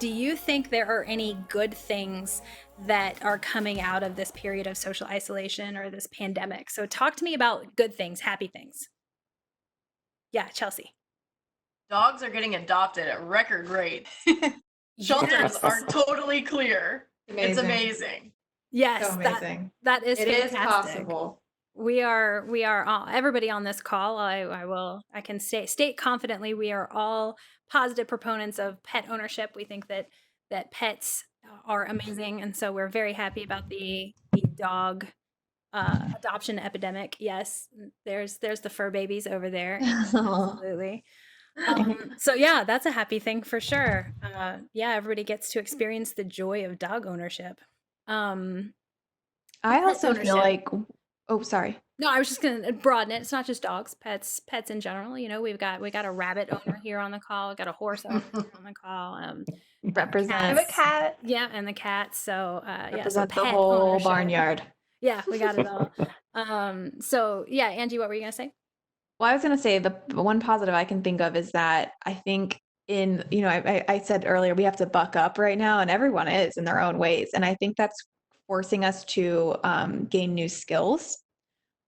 do you think there are any good things that are coming out of this period of social isolation or this pandemic? So talk to me about good things, happy things. Yeah, Chelsea. Dogs are getting adopted at record rate. Shelters Yes. are totally clear. It's Amazing. amazing. So Yes, amazing. that is It is fantastic. possible. We are all, everybody on this call, I can state confidently we are all positive proponents of pet ownership. We think that pets are amazing, and so we're very happy about the dog adoption epidemic. Yes, there's the fur babies over there. Absolutely. So yeah, that's a happy thing for sure. Yeah, everybody gets to experience the joy of dog ownership. Um, I Pet also feel ownership. like, oh, sorry. No, I was just gonna broaden it. It's not just dogs, pets in general. You know, we got a rabbit owner here on the call. We got a horse owner here on the call. Represent. I have a cat. Yeah, and the cat. So yeah, so Represent the pet whole ownership. barnyard. Yeah, we got it all. So yeah, Angie, what were you gonna say? Well, I was going to say the one positive I can think of is that I think I said earlier, we have to buck up right now, and everyone is in their own ways. And I think that's forcing us to gain new skills.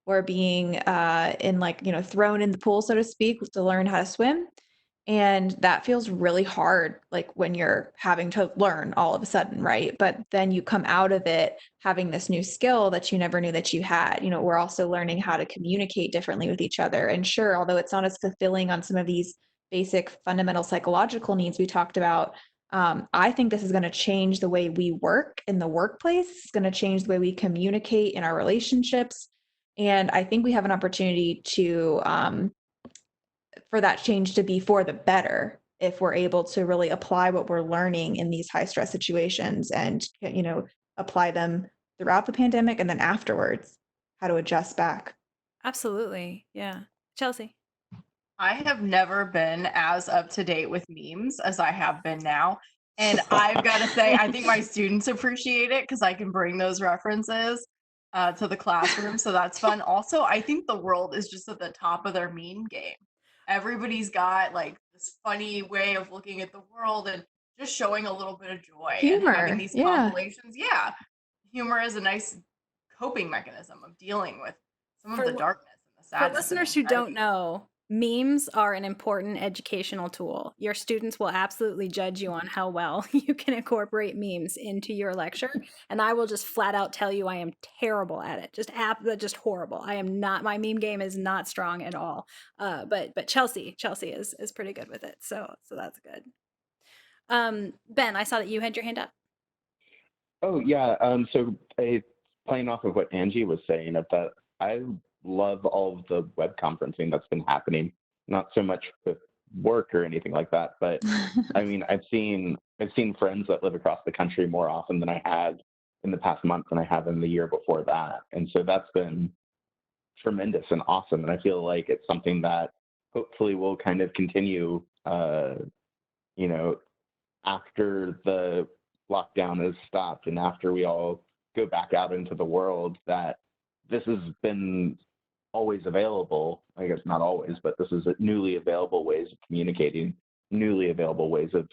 We're being thrown in the pool, so to speak, to learn how to swim. And that feels really hard, like when you're having to learn all of a sudden, right? But then you come out of it having this new skill that you never knew that you had. You know, we're also learning how to communicate differently with each other. And sure, although it's not as fulfilling on some of these basic fundamental psychological needs we talked about, I think this is going to change the way we work in the workplace. It's going to change the way we communicate in our relationships. And I think we have an opportunity to for that change to be for the better if we're able to really apply what we're learning in these high stress situations and apply them throughout the pandemic and then afterwards how to adjust back. Absolutely, yeah. Chelsea. I have never been as up to date with memes as I have been now. And I've got to say, I think my students appreciate it because I can bring those references to the classroom. So that's fun. Also, I think the world is just at the top of their meme game. Everybody's got like this funny way of looking at the world and just showing a little bit of joy and having Humor, these yeah. compilations. Yeah. Humor is a nice coping mechanism of dealing with some of the darkness and the For sadness. listeners who don't know, memes are an important educational tool. Your students will absolutely judge you on how well you can incorporate memes into your lecture, and I will just flat out tell you I am terrible at it. Just horrible. I am not. My meme game is not strong at all. But Chelsea is pretty good with it. So that's good. Ben, I saw that you had your hand up. Oh yeah. Playing off of what Angie was saying, that I love all of the web conferencing that's been happening. Not so much with work or anything like that, but I mean, I've seen friends that live across the country more often than I had in the past month than I have in the year before that, and so that's been tremendous and awesome. And I feel like it's something that hopefully will kind of continue. You know, after the lockdown is stopped and after we all go back out into the world, that this has been always available. I guess not always, but this is a newly available ways of communicating, newly available ways of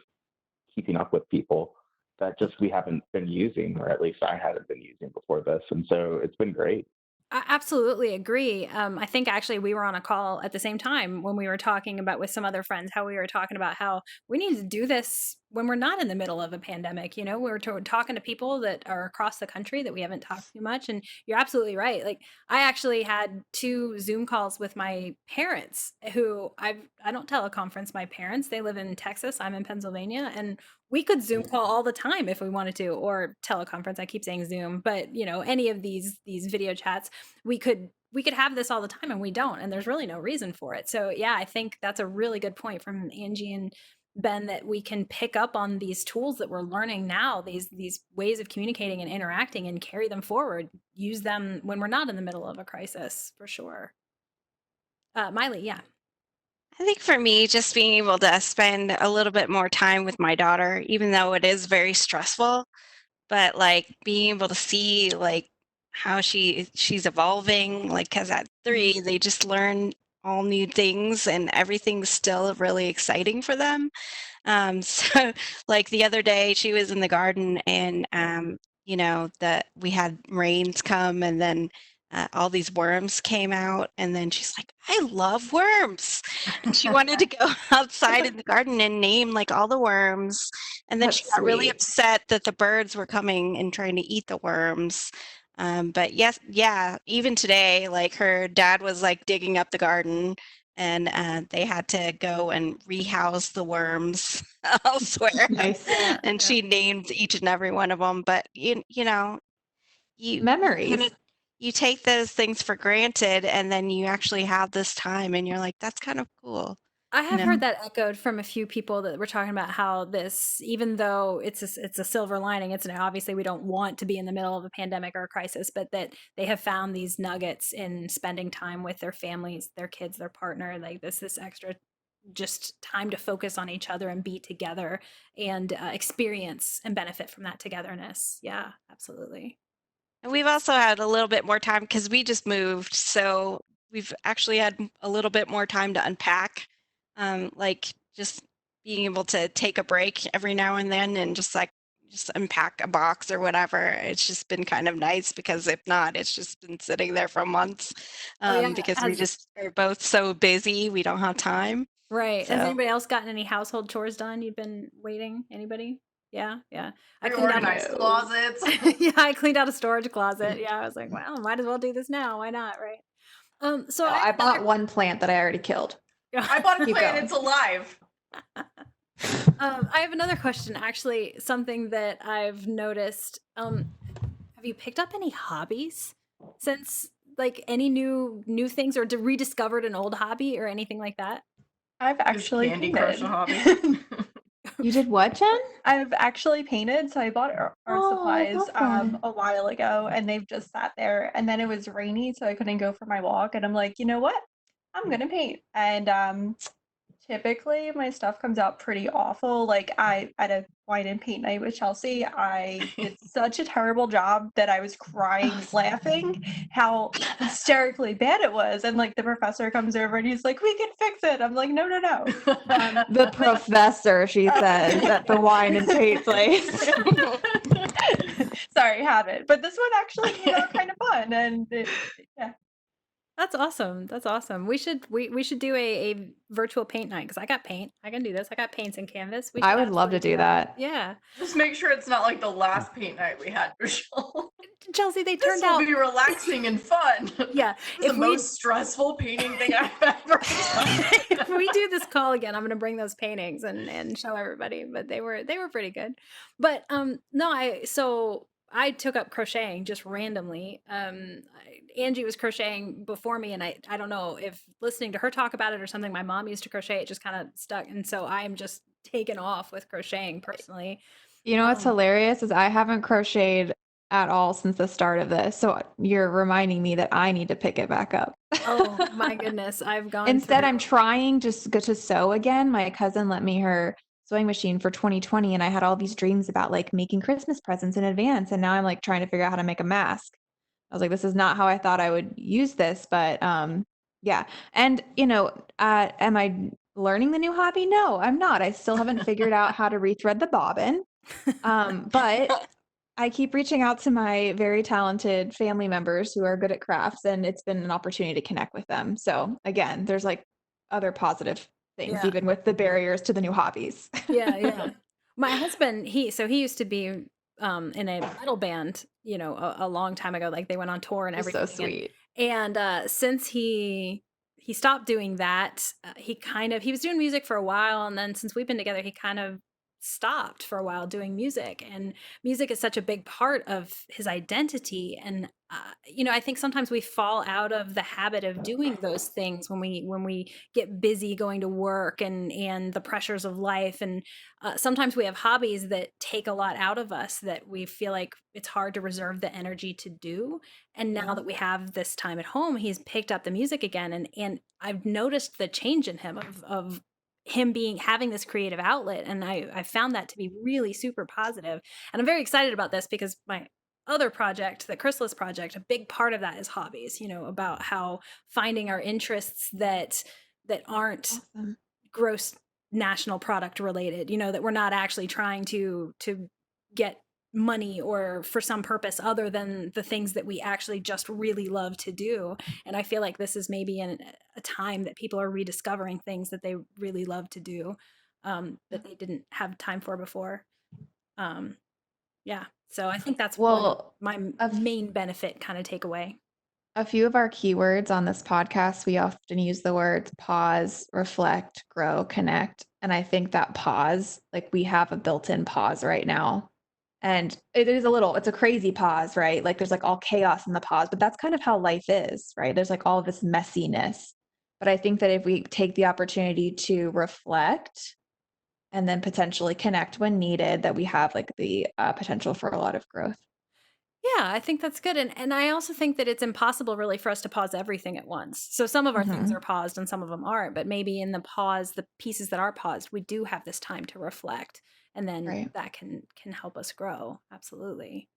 keeping up with people that just we haven't been using, or at least I hadn't been using before this. And so it's been great. I absolutely agree. I think actually we were on a call at the same time when we were talking about with some other friends how we were talking about how we need to do this when we're not in the middle of a pandemic. You know, we were talking to people that are across the country that we haven't talked to much, and you're absolutely right. Like I actually had 2 Zoom calls with my parents, who I don't teleconference my parents. They live in Texas. I'm in Pennsylvania, and we could Zoom call all the time if we wanted to, or teleconference. I keep saying Zoom, but you know, any of these video chats, we could have this all the time, and we don't, and there's really no reason for it. So yeah, I think that's a really good point from Angie and Ben, that we can pick up on these tools that we're learning now, these ways of communicating and interacting, and carry them forward, use them when we're not in the middle of a crisis, for sure. Miley, yeah. I think for me, just being able to spend a little bit more time with my daughter, even though it is very stressful, but like being able to see like how she's evolving, like because at 3 they just learn all new things and everything's still really exciting for them. So like the other day she was in the garden and that we had rains come and then all these worms came out and then she's like, I love worms. And she wanted to go outside in the garden and name like all the worms. And then she That's got really sweet. upset that the birds were coming and trying to eat the worms. But yes, yeah, even today, like her dad was like digging up the garden and they had to go and rehouse the worms elsewhere. Nice. Yeah, And yeah. she named each and every one of them. But you kind Memories. of you take those things for granted, and then you actually have this time, and you're like, that's kind of cool, I you have heard know? that echoed from a few people that were talking about how this, even though it's a silver lining, it's obviously we don't want to be in the middle of a pandemic or a crisis, but that they have found these nuggets in spending time with their families, their kids, their partner, like this extra just time to focus on each other and be together and experience and benefit from that togetherness. Yeah, absolutely. And we've also had a little bit more time because we just moved, so we've actually had a little bit more time to unpack, like just being able to take a break every now and then and just unpack a box or whatever. It's just been kind of nice because if not, it's just been sitting there for months, Oh yeah, because we has just are both so busy, we don't have time. right. Has So anybody else gotten any household chores done? You've been waiting? Anybody? Yeah, yeah. I cleaned out Reorganized No. closets. yeah, I cleaned out a storage closet. Yeah, I was like, well, might as well do this now. Why not, right? So No, I I have bought one plant that I already killed. I bought a Keep plant, going. it's alive. I have another question, actually, something that I've noticed. Have you picked up any hobbies since, like, any new things, or rediscovered an old hobby or anything like that? I've Is actually Candy Crush a painted. hobby? You did what, Jen? I've actually painted, so I bought art Oh, I supplies love that. a while ago, and they've just sat there. And then it was rainy, so I couldn't go for my walk. And I'm like, you know what? I'm gonna paint. And typically my stuff comes out pretty awful. Like I at a wine and paint night with Chelsea, I did such a terrible job that I was crying, laughing, how hysterically bad it was. And like the professor comes over and he's like, "We can fix it." I'm like, "No, no, no." The professor, she says, at the wine and paint place. Sorry, habit. But this one actually came out kind of fun, and yeah. That's awesome. That's awesome. We should do a virtual paint night because I got paint. I can do this. I got paints and canvas. We I should would love to absolutely do that. Yeah. Just make sure it's not like the last paint night we had, Michelle. Chelsea, they This turned will out be relaxing and fun. yeah. This is If the we most stressful painting thing I've ever done. if we do this call again, I'm gonna bring those paintings and show everybody. But they were pretty good. But no, I took up crocheting just randomly. Angie was crocheting before me, and I don't know if listening to her talk about it or something. My mom used to crochet; it just kind of stuck, and so I'm just taken off with crocheting personally. You know what's Um, hilarious is I haven't crocheted at all since the start of this. So you're reminding me that I need to pick it back up. oh my goodness, I've gone Instead, through. I'm trying just to sew again. My cousin lent me her sewing machine for 2020, and I had all these dreams about like making Christmas presents in advance. And now I'm like trying to figure out how to make a mask. I was like, this is not how I thought I would use this, but yeah. And am I learning the new hobby? No, I'm not. I still haven't figured out how to rethread the bobbin. But I keep reaching out to my very talented family members who are good at crafts, and it's been an opportunity to connect with them. So again, there's like other positive things, Yeah. even with the barriers to the new hobbies. Yeah, yeah. My husband, he used to be in a metal band, a long time ago. Like they went on tour and You're everything. so sweet. And since he stopped doing that, he was doing music for a while, and then since we've been together, he kind of stopped for a while doing music. And music is such a big part of his identity. And I think sometimes we fall out of the habit of doing those things when we get busy going to work and the pressures of life. And sometimes we have hobbies that take a lot out of us that we feel like it's hard to reserve the energy to do. And now that we have this time at home, he's picked up the music again, and I've noticed the change in him of him having this creative outlet, and I found that to be really super positive. And I'm very excited about this because my other project, the Chrysalis project, a big part of that is hobbies, about how finding our interests that aren't Awesome. gross national product related, that we're not actually trying to get money or for some purpose other than the things that we actually just really love to do. And I feel like this is maybe a time that people are rediscovering things that they really love to do, that they didn't have time for before. Um, yeah. So I think that's Well, my a main benefit kind of takeaway. A few of our keywords on this podcast, we often use the words pause, reflect, grow, connect. And I think that pause, like we have a built-in pause right now. And it's a crazy pause, right? Like there's like all chaos in the pause, but that's kind of how life is, right? There's like all of this messiness. But I think that if we take the opportunity to reflect and then potentially connect when needed, that we have like the potential for a lot of growth. Yeah, I think that's good. And I also think that it's impossible really for us to pause everything at once. So some of our things Mhm. are paused and some of them aren't, but maybe in the pause, the pieces that are paused, we do have this time to reflect, and then Right. that can help us grow. Absolutely.